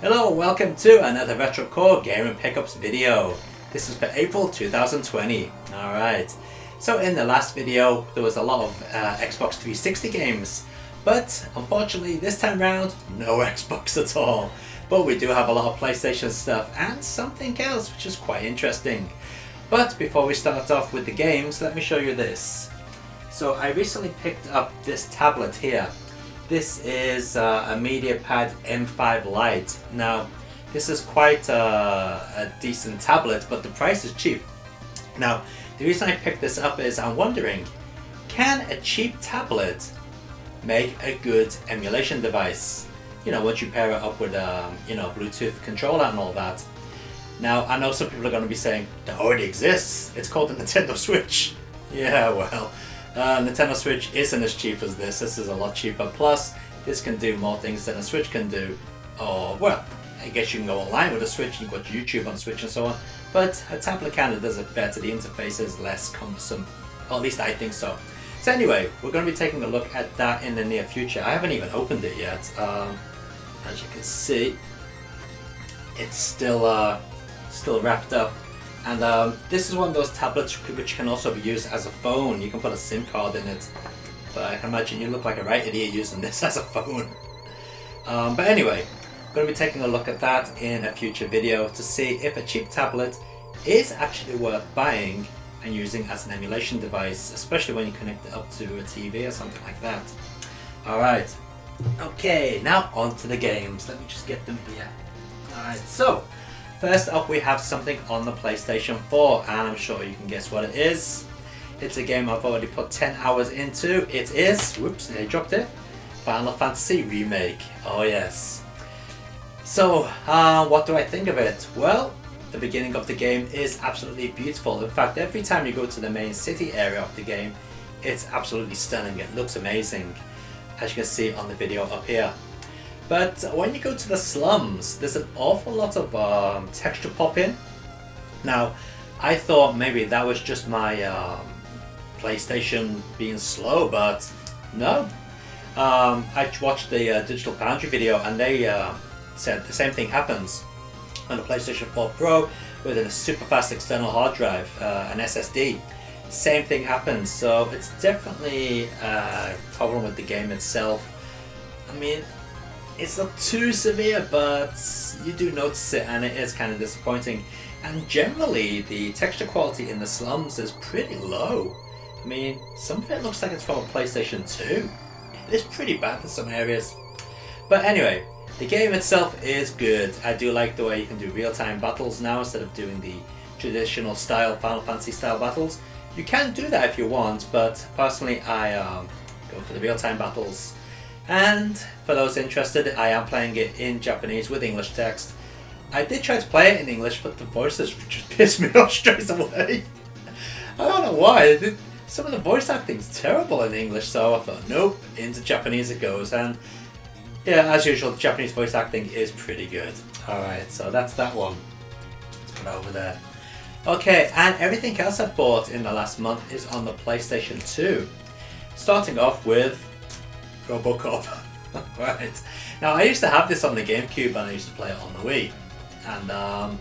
Hello, welcome to another Retro Core Gaming Pickups video. This is for April 2020. Alright, so in the last video there was a lot of Xbox 360 games, but unfortunately this time round no Xbox at all. But we do have a lot of PlayStation stuff and something else which is quite interesting. But before we start off with the games, let me show you this. So I recently picked up this tablet here. This is a MediaPad M5 Lite. Now, this is quite a decent tablet, but the price is cheap. Now, the reason I picked this up is I'm wondering, can a cheap tablet make a good emulation device? You know, once you pair it up with Bluetooth controller and all that. Now, I know some people are going to be saying, that already exists. It's called the Nintendo Switch. Yeah, well. Nintendo Switch isn't as cheap as this. This is a lot cheaper. Plus, this can do more things than a Switch can do. Or, well, I guess you can go online with a Switch. You can go to YouTube on Switch and so on. But a tablet kind of does it better. The interface is less cumbersome. Or at least I think so. So anyway, we're going to be taking a look at that in the near future. I haven't even opened it yet. As you can see, it's still wrapped up. And this is one of those tablets which can also be used as a phone. You can put a SIM card in it. But I can imagine you look like a right idiot using this as a phone. But anyway, I'm going to be taking a look at that in a future video to see if a cheap tablet is actually worth buying and using as an emulation device, especially when you connect it up to a TV or something like that. Alright, okay, now on to the games. Let me just get them here. Alright, so first up we have something on the PlayStation 4, and I'm sure you can guess what it is. It's a game I've already put 10 hours into. It is, whoops, I dropped it, Final Fantasy Remake. Oh yes. So, what do I think of it? Well, the beginning of the game is absolutely beautiful. In fact, every time you go to the main city area of the game, it's absolutely stunning. It looks amazing, as you can see on the video up here. But when you go to the slums, there's an awful lot of texture pop-in. Now, I thought maybe that was just my PlayStation being slow, but no. I watched the Digital Foundry video, and they said the same thing happens on the PlayStation 4 Pro with a super fast external hard drive, an SSD. Same thing happens, so it's definitely a problem with the game itself. I mean, it's not too severe, but you do notice it, and it is kind of disappointing. And generally, the texture quality in the slums is pretty low. I mean, some of it looks like it's from a PlayStation 2. It is pretty bad in some areas. But anyway, the game itself is good. I do like the way you can do real-time battles now instead of doing the traditional style, Final Fantasy style battles. You can do that if you want, but personally I go for the real-time battles. And for those interested, I am playing it in Japanese with English text. I did try to play it in English, but the voices just pissed me off straight away. I don't know why. Some of the voice acting's terrible in English, so I thought, nope, into Japanese it goes. And yeah, as usual, the Japanese voice acting is pretty good. Alright, so that's that one. Let's put it over there. Okay, and everything else I've bought in the last month is on the PlayStation 2. Starting off with Robocop. Right. Now, I used to have this on the GameCube and I used to play it on the Wii. And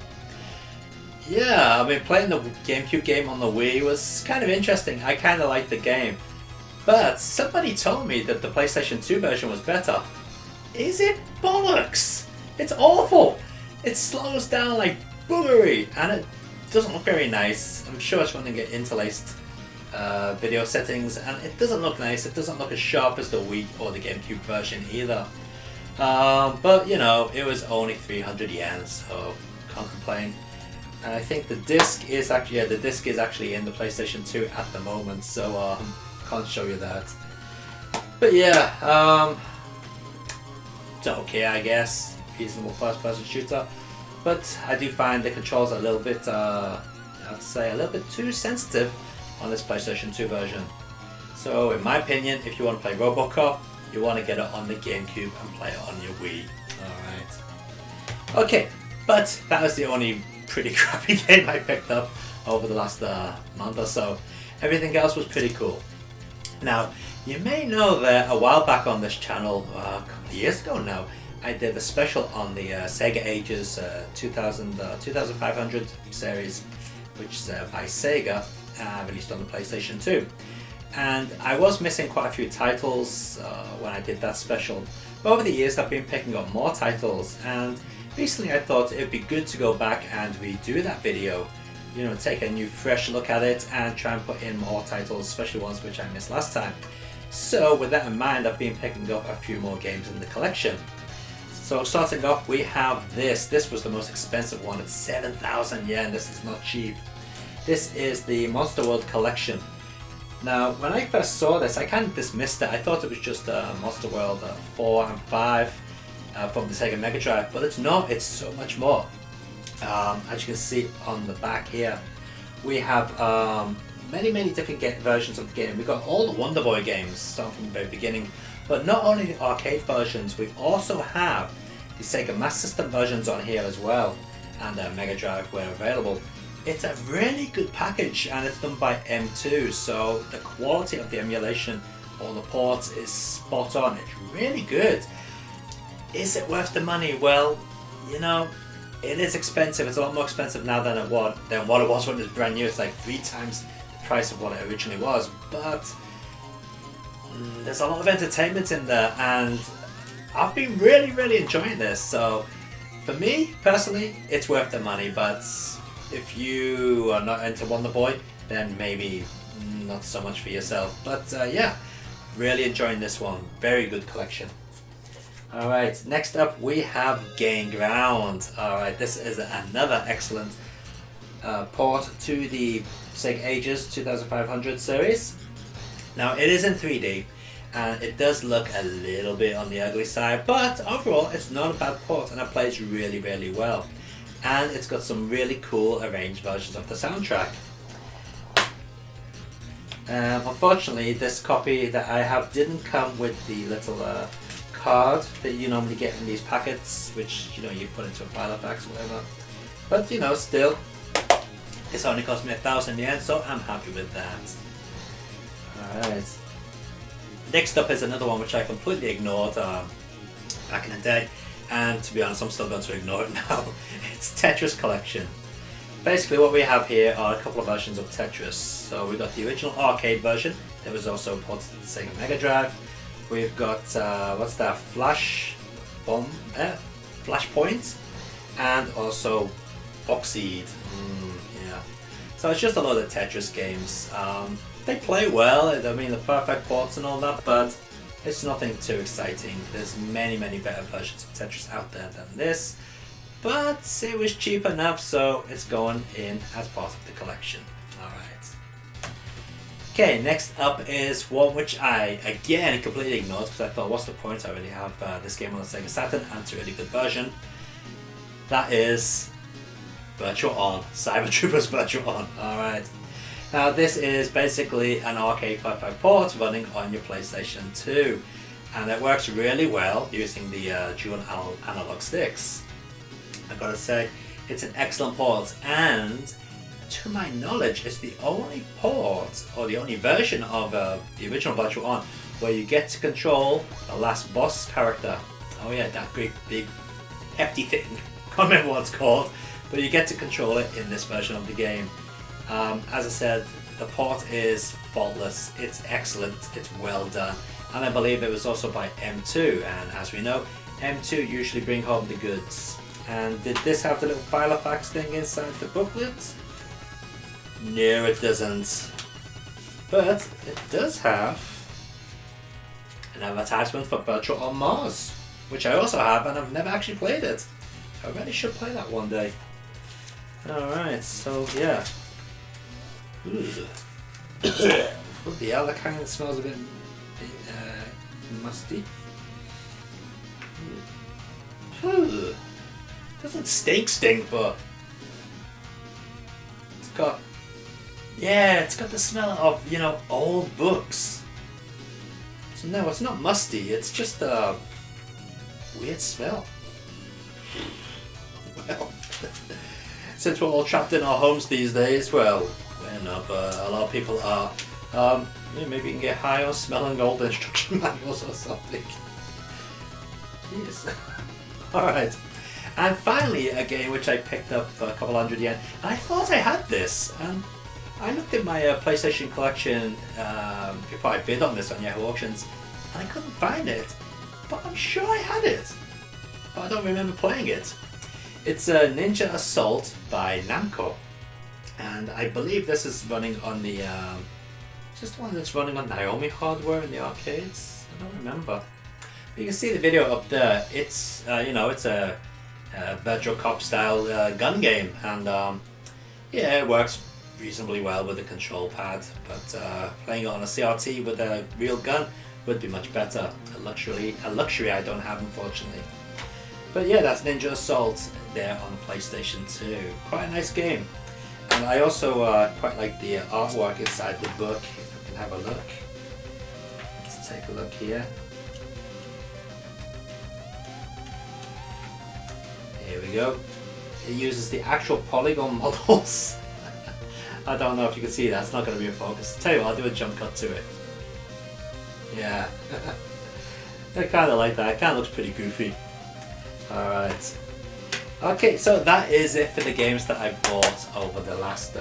yeah, I mean, playing the GameCube game on the Wii was kind of interesting. I kind of liked the game. But somebody told me that the PlayStation 2 version was better. Is it bollocks? It's awful. It slows down like boogery and it doesn't look very nice. I'm sure it's going to get interlaced video settings, and it doesn't look nice. It doesn't look as sharp as the Wii or the GameCube version either. But you know, it was only 300 yen, so can't complain. And I think the disc is actually in the PlayStation 2 at the moment, so can't show you that. But yeah, it's okay, I guess. Reasonable first-person shooter, but I do find the controls a little bit, I'd say, a little bit too sensitive on this PlayStation 2 version. So in my opinion, if you want to play Robocop, you want to get it on the GameCube and play it on your Wii. Alright. Okay, but that was the only pretty crappy game I picked up over the last month or so. Everything else was pretty cool. Now, you may know that a while back on this channel, a couple of years ago now, I did a special on the Sega Ages 2500 series, which is by Sega, released on the PlayStation 2. And I was missing quite a few titles when I did that special. But over the years I've been picking up more titles, and recently I thought it would be good to go back and redo that video. You know, take a new fresh look at it and try and put in more titles, especially ones which I missed last time. So with that in mind, I've been picking up a few more games in the collection. So starting off, we have this. This was the most expensive one. It's 7,000 yen. This is not cheap. This is the Monster World collection. Now, when I first saw this, I kind of dismissed it. I thought it was just Monster World 4 and 5 from the Sega Mega Drive, but it's not. It's so much more. As you can see on the back here, we have many different versions of the game. We've got all the Wonder Boy games, starting from the very beginning. But not only the arcade versions, we also have the Sega Master System versions on here as well, and Mega Drive where available. It's a really good package, and it's done by M2, so the quality of the emulation on the ports is spot on. It's really good. Is it worth the money? Well, you know, it is expensive. It's a lot more expensive now than what it was when it was brand new. It's like 3 times the price of what it originally was, but there's a lot of entertainment in there, and I've been really enjoying this. So for me personally, it's worth the money, but if you are not into Wonder Boy, then maybe not so much for yourself. But yeah, really enjoying this one. Very good collection. Alright, next up we have Gain Ground. Alright, this is another excellent port to the Sega Ages 2500 series. Now, it is in 3D, and it does look a little bit on the ugly side, but overall it's not a bad port, and it plays really well. And it's got some really cool arranged versions of the soundtrack. Unfortunately, this copy that I have didn't come with the little card that you normally get in these packets, which, you know, you put into a file of fax or whatever. But, you know, still, it's only cost me 1,000 yen, so I'm happy with that. Alright. Next up is another one which I completely ignored back in the day, and to be honest, I'm still going to ignore it now. It's Tetris Collection. Basically what we have here are a couple of versions of Tetris. So we've got the original arcade version that was also ported to the Sega Mega Drive. We've got, what's that, Flashpoint, and also Oxide. Yeah. So it's just a lot of Tetris games. They play well, I mean, the perfect ports and all that, but it's nothing too exciting. There's many better versions of Tetris out there than this, but it was cheap enough, so it's going in as part of the collection. Alright. Okay, next up is one which I, again, completely ignored, because I thought, what's the point? I already have this game on the Sega Saturn, and it's a really good version. That is Virtual On, Cyber Troopers Virtual On. Alright. Now this is basically an arcade Wi-Fi port running on your PlayStation 2, and it works really well using the dual analog sticks. I've got to say, it's an excellent port, and to my knowledge it's the only port, or the only version of the original Virtual On, where you get to control the last boss character. Oh yeah, that great big hefty thing, can't remember what it's called, but you get to control it in this version of the game. As I said, the port is faultless, it's excellent, it's well done, and I believe it was also by M2, and as we know, M2 usually bring home the goods. And did this have the little file of fax thing inside the booklet? No, it doesn't. But it does have an advertisement for Virtual on Mars, which I also have, and I've never actually played it. I really should play that one day. Alright, so yeah. What the hell, that kind of smells a bit musty. Doesn't stink, but it's got, yeah, it's got the smell of, you know, old books. So no, it's not musty, it's just a weird smell. Well, since we're all trapped in our homes these days, well, we're not, but a lot of people are. Maybe you can get high on smelling old instruction manuals or something. Jeez. Alright. And finally, a game which I picked up for a couple hundred yen. And I thought I had this. And I looked at my PlayStation collection before I bid on this on Yahoo Auctions, and I couldn't find it. But I'm sure I had it. But I don't remember playing it. It's Ninja Assault by Namco. And I believe this is running on the... is this the one that's running on Naomi hardware in the arcades? I don't remember. But you can see the video up there. It's, you know, it's a Virtual Cop style gun game. And yeah, it works reasonably well with the control pad. But playing it on a CRT with a real gun would be much better. A luxury I don't have, unfortunately. But yeah, that's Ninja Assault there on PlayStation 2. Quite a nice game. And I also quite like the artwork inside the book, if we can have a look. Let's take a look here. Here we go. It uses the actual polygon models. I don't know if you can see that, it's not going to be in focus. Tell you what, I'll do a jump cut to it. Yeah. I kind of like that, it kind of looks pretty goofy. Alright. Okay, so that is it for the games that I bought over the last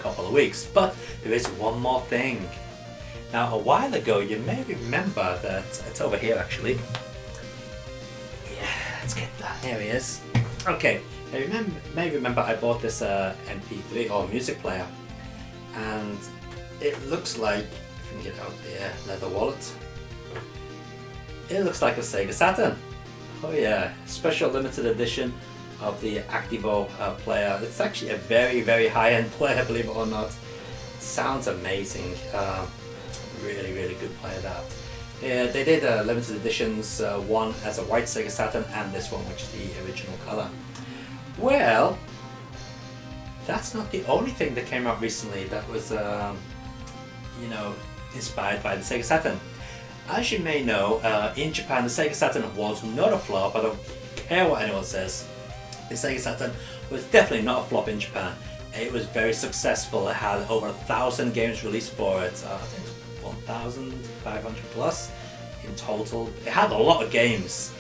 couple of weeks. But there is one more thing. Now, a while ago, you may remember that it's over here actually. Yeah, let's get that. Here he is. Okay, you may remember I bought this MP3 or music player, and it looks like, if we can get out the leather wallet, it looks like a Sega Saturn. Oh yeah, special limited edition of the Activo player. It's actually a very, very high-end player, believe it or not. It sounds amazing. Really, really good player that. Yeah, they did limited editions, one as a white Sega Saturn and this one which is the original color. Well, that's not the only thing that came out recently that was, you know, inspired by the Sega Saturn. As you may know, in Japan the Sega Saturn was not a flop. I don't care what anyone says. The Sega Saturn was definitely not a flop in Japan. It was very successful. It had over 1,000 games released for it. I think it was 1,500 plus in total. It had a lot of games,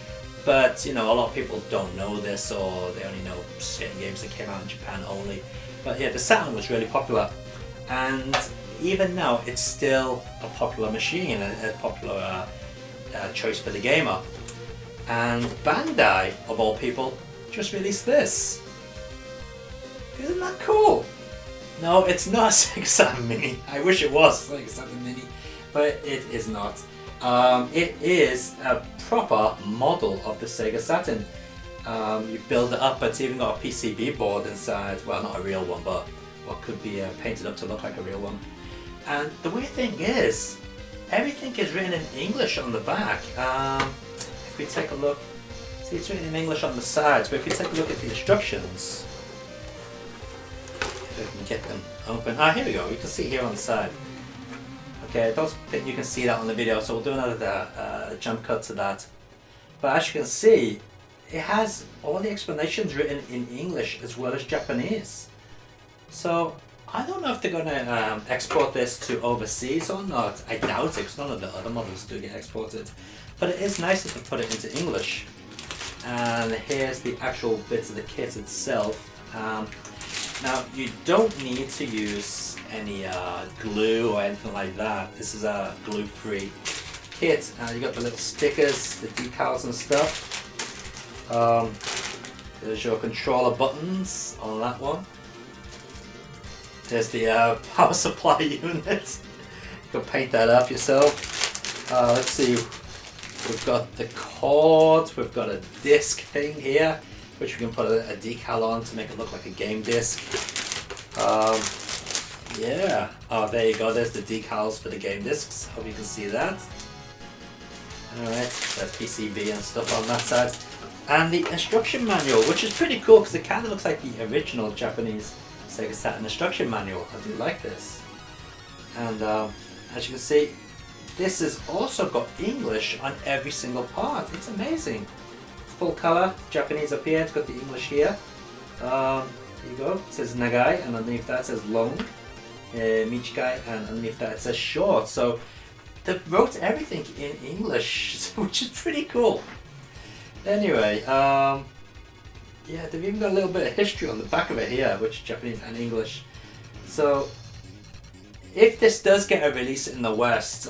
but you know, a lot of people don't know this, or they only know certain games that came out in Japan only. But yeah, the Saturn was really popular, and even now it's still a popular machine, a popular choice for the gamer. And Bandai, of all people, just released this. Isn't that cool? No, it's not a Sega Saturn Mini. I wish it was a Sega Saturn Mini, but it is not. It is a proper model of the Sega Saturn. You build it up, it's even got a PCB board inside. Well, not a real one, but what could be painted up to look like a real one. And the weird thing is, everything is written in English on the back. If we take a look, see, it's written in English on the sides, but if you take a look at the instructions, if we can get them open. Ah, here we go, you can see here on the side. Okay, I don't think you can see that on the video, so we'll do another jump cut to that. But as you can see, it has all the explanations written in English as well as Japanese. So, I don't know if they're going to export this to overseas or not. I doubt it, because none of the other models do get exported. But it is nice if they put it into English. And here's the actual bits of the kit itself. Now, you don't need to use any glue or anything like that. This is a glue-free kit. You got the little stickers, the decals and stuff. There's your controller buttons on that one. There's the power supply unit. You can paint that up yourself. Let's see, we've got the cord, we've got a disc thing here, which we can put a decal on to make it look like a game disc. Yeah, oh there you go, there's the decals for the game discs, hope you can see that. Alright, the PCB and stuff on that side. And the instruction manual, which is pretty cool because it kind of looks like the original Japanese Sega Saturn instruction manual. I do like this. And as you can see, this has also got English on every single part. It's amazing. Full color, Japanese up here, it's got the English here. Here you go, it says Nagai, and underneath that it says long. Michigai, and underneath that it says short. So they wrote everything in English, which is pretty cool. Anyway, yeah, they've even got a little bit of history on the back of it here, which is Japanese and English. So, if this does get a release in the West,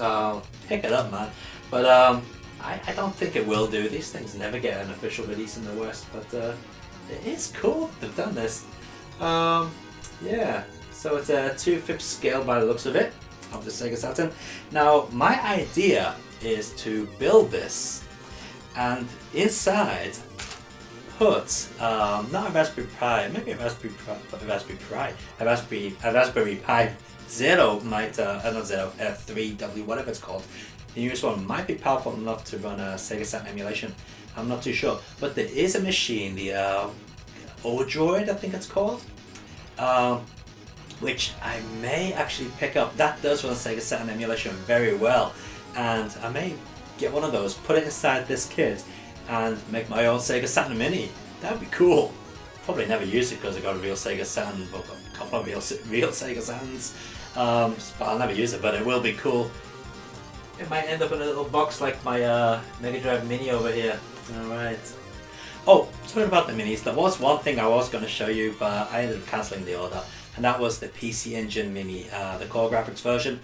pick it up, man. But I don't think it will do. These things never get an official release in the West, but it is cool that they've done this. Yeah, so it's a 2/5 scale by the looks of it, of the Sega Saturn. Now, my idea is to build this, and inside put not a Raspberry Pi, maybe a Raspberry Pi Zero might, not Zero, 3W, whatever it's called. The newest one might be powerful enough to run a Sega Saturn emulation. I'm not too sure, but there is a machine, the Odroid, I think it's called, which I may actually pick up. That does run Sega Saturn emulation very well, and I may get one of those, put it inside this kit, and make my own Sega Saturn Mini. That would be cool. Probably never use it because I got a real Sega Saturn, but a couple of real Sega Saturns. But I'll never use it, but it will be cool. It might end up in a little box like my Mega Drive Mini over here. Alright. Oh, talking about the minis, there was one thing I was going to show you, but I ended up cancelling the order, and that was the PC Engine Mini, the Core Graphics version.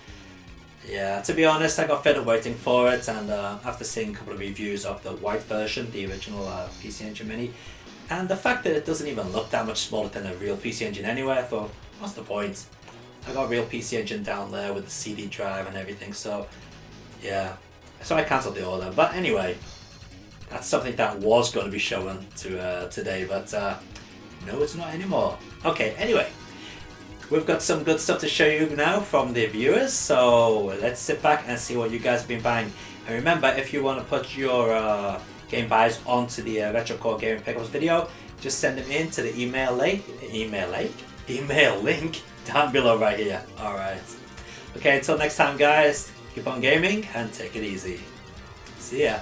Yeah, to be honest, I got fed up waiting for it, and after seeing a couple of reviews of the white version, the original PC Engine Mini, and the fact that it doesn't even look that much smaller than a real PC Engine anyway, I thought, what's the point? I got a real PC Engine down there with the CD drive and everything, so yeah. So I cancelled the order, but anyway, that's something that was going to be shown to today, but no, it's not anymore. Okay, anyway. We've got some good stuff to show you now from the viewers, so let's sit back and see what you guys have been buying. And remember, if you want to put your game buys onto the Retro Core Gaming Pickups video, just send them in to the email link down below right here. Alright. Okay, until next time guys, keep on gaming and take it easy. See ya.